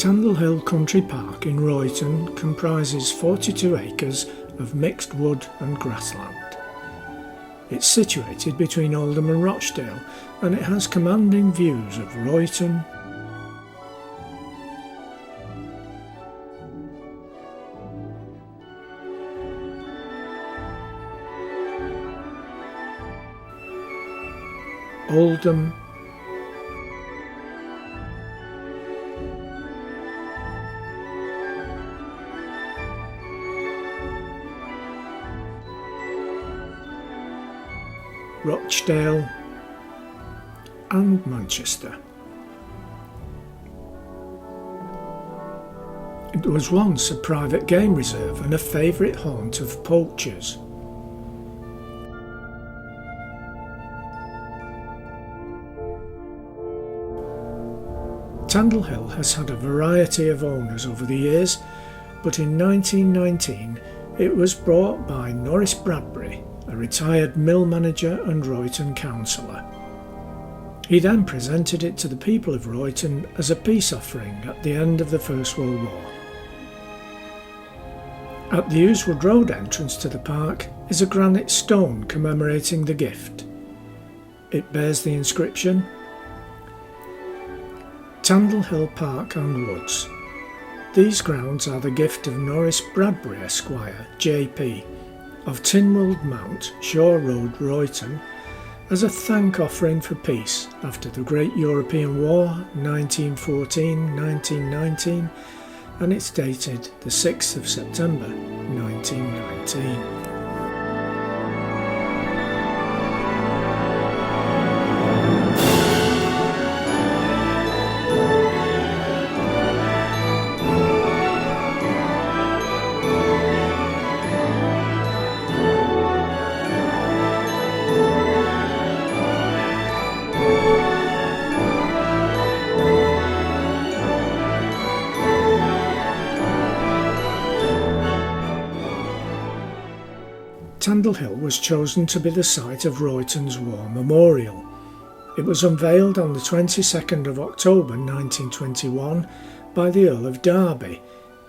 Tandle Hill Country Park in Royton comprises 42 acres of mixed wood and grassland. It's situated between Oldham and Rochdale, and it has commanding views of Royton, Oldham, Rochdale and Manchester. It was once a private game reserve and a favourite haunt of poachers. Tandle Hill has had a variety of owners over the years, but in 1919 it was bought by Norris Bradbury, a retired mill manager and Royton councillor. He then presented it to the people of Royton as a peace offering at the end of the First World War. At the Uswood Road entrance to the park is a granite stone commemorating the gift. It bears the inscription, Tandle Hill Park and Woods. These grounds are the gift of Norris Bradbury Esquire, JP, of Tinwold Mount, Shore Road, Royton, as a thank offering for peace after the Great European War 1914-1919, and it's dated the 6th of September 1919. Tandle Hill was chosen to be the site of Royton's War Memorial. It was unveiled on the 22nd of October 1921 by the Earl of Derby,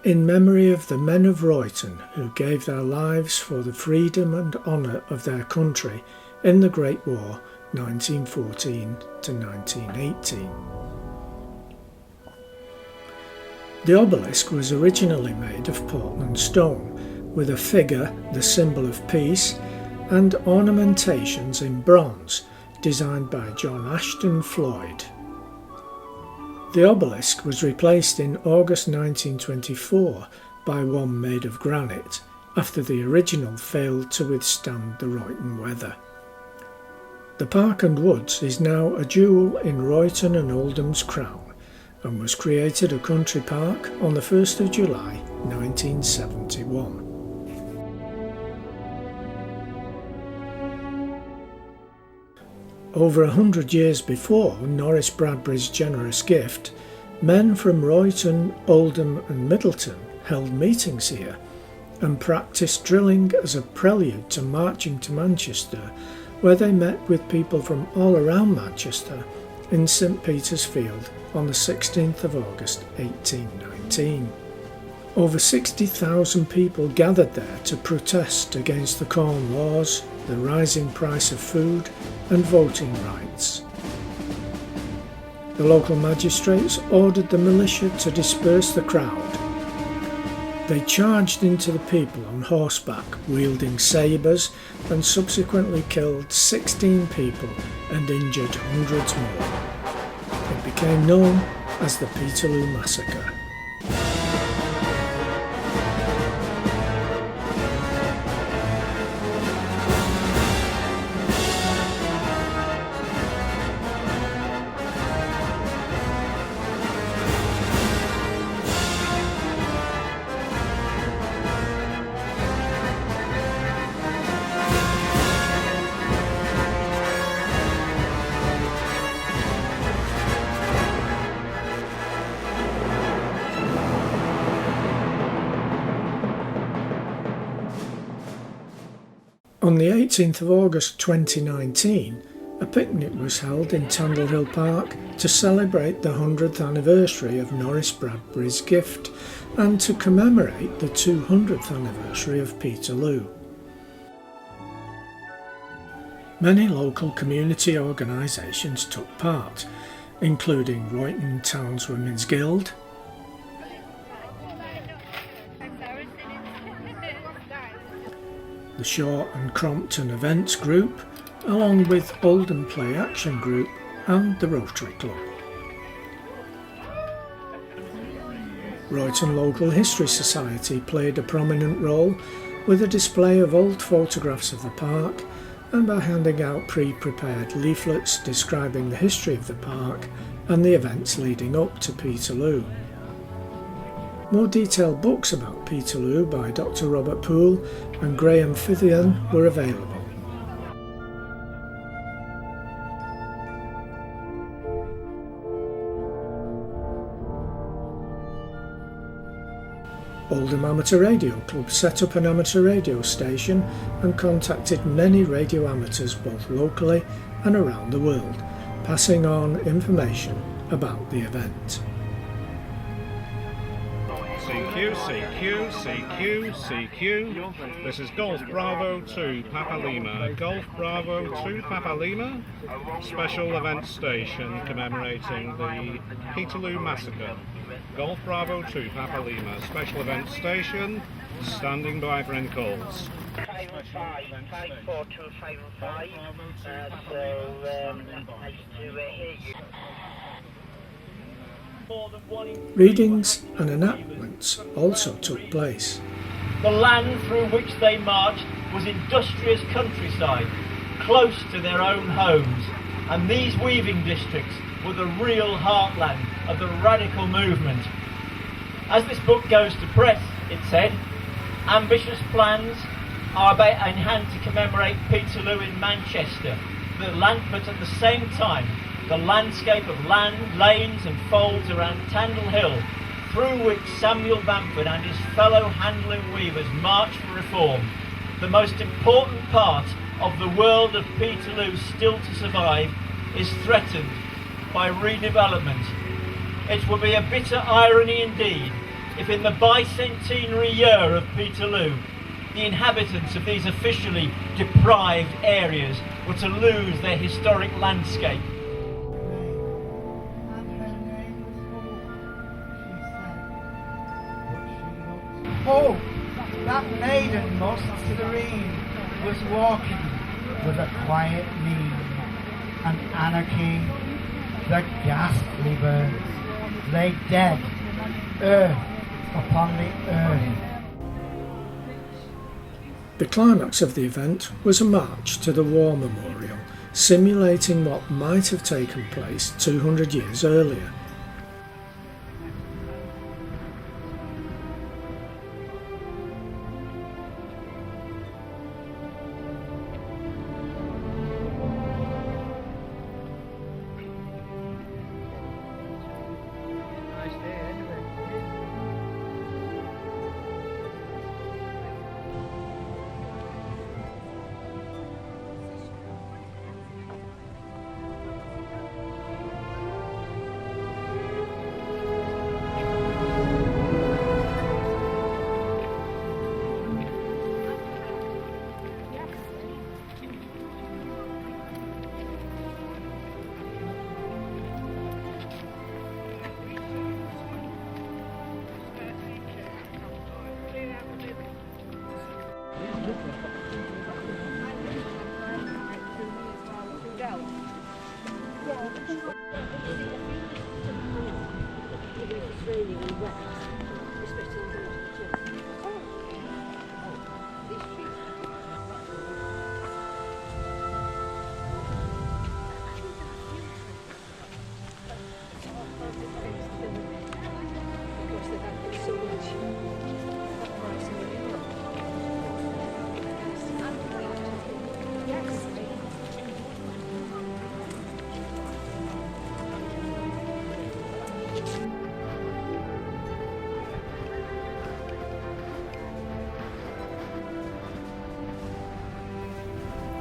in memory of the men of Royton who gave their lives for the freedom and honour of their country in the Great War 1914 to 1918. The obelisk was originally made of Portland stone, with a figure, the symbol of peace, and ornamentations in bronze, designed by John Ashton Floyd. The obelisk was replaced in August 1924 by one made of granite, after the original failed to withstand the Royton weather. The Park and Woods is now a jewel in Royton and Oldham's crown, and was created a country park on the 1st of July 1971. Over 100 years before Norris Bradbury's generous gift, men from Royton, Oldham and Middleton held meetings here and practised drilling as a prelude to marching to Manchester, where they met with people from all around Manchester in St Peter's Field on the 16th of August 1819. Over 60,000 people gathered there to protest against the Corn Laws, the rising price of food and voting rights. The local magistrates ordered the militia to disperse the crowd. They charged into the people on horseback, wielding sabres, and subsequently killed 16 people and injured hundreds more. It became known as the Peterloo Massacre. On the 18th of August 2019, a picnic was held in Tandle Park to celebrate the 100th anniversary of Norris Bradbury's gift and to commemorate the 200th anniversary of Peterloo. Many local community organisations took part, including Royton Town's Women's Guild, the Shaw and Crompton Events Group, along with Oldham Play Action Group and the Rotary Club. Royton Local History Society played a prominent role with a display of old photographs of the park and by handing out pre-prepared leaflets describing the history of the park and the events leading up to Peterloo. More detailed books about Peterloo by Dr. Robert Poole and Graham Fithian were available. Oldham Amateur Radio Club set up an amateur radio station and contacted many radio amateurs both locally and around the world, passing on information about the event. CQ, CQ, CQ, CQ. This is Golf Bravo 2 Papa Lima. Golf Bravo 2 Papa Lima. Special event station commemorating the Peterloo Massacre. Golf Bravo 2 Papa Lima. Special event station. Standing by for any calls. 54255. Nice to hear you. Readings and enactments also took place. The land through which they marched was industrious countryside, close to their own homes, and these weaving districts were the real heartland of the radical movement. As this book goes to press, it said, ambitious plans are in hand to commemorate Peterloo in Manchester, but at the same time, the landscape of land, lanes and folds around Tandle Hill, through which Samuel Bamford and his fellow handloom weavers marched for reform, the most important part of the world of Peterloo still to survive, is threatened by redevelopment. It will be a bitter irony indeed if in the bicentenary year of Peterloo, the inhabitants of these officially deprived areas were to lose their historic landscape. Oh, that maiden most serene was walking with a quiet mien, and anarchy, the ghastly birds, lay dead, earth upon the earth. The climax of the event was a march to the War Memorial, simulating what might have taken place 200 years earlier.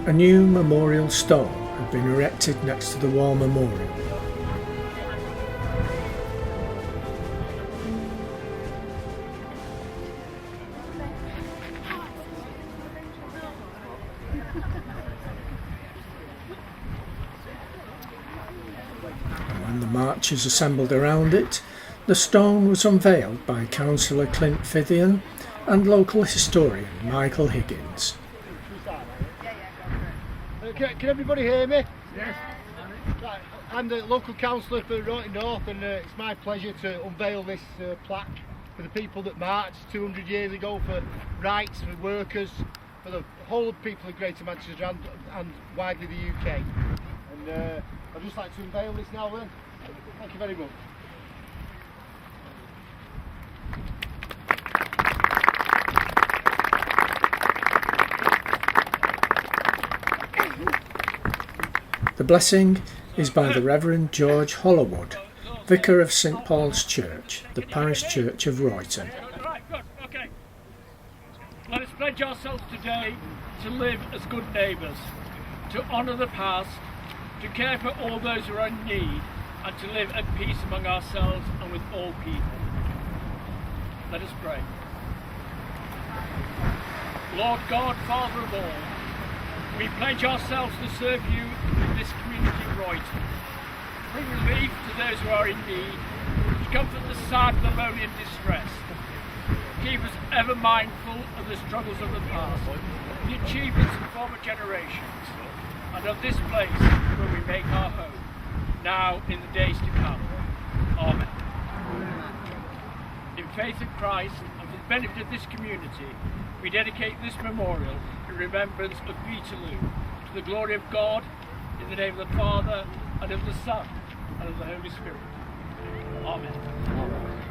A new memorial stone had been erected next to the war memorial. When the marchers assembled around it, the stone was unveiled by Councillor Clint Fithian and local historian Michael Higgins. Can everybody hear me? Yes. I'm the local councillor for Royton North, and it's my pleasure to unveil this plaque for the people that marched 200 years ago for rights for workers, for the whole of people of Greater Manchester and widely the UK. And I'd just like to unveil this now then. Thank you very much. The blessing is by the Reverend George Hollowood, Vicar of St Paul's Church, the parish church of Royton. Right, good, okay. Let us pledge ourselves today to live as good neighbours, to honour the past, to care for all those who are in need, and to live at peace among ourselves and with all people. Let us pray. Lord God, Father of all, we pledge ourselves to serve you in this community of Royton. Bring relief to those who are in need, to comfort the sad, the lonely and distressed. Keep us ever mindful of the struggles of the past, the achievements of former generations, and of this place where we make our home, now in the days to come. Amen. In faith in Christ and for the benefit of this community, we dedicate this memorial in remembrance of Peterloo, to the glory of God, in the name of the Father, and of the Son, and of the Holy Spirit. Amen.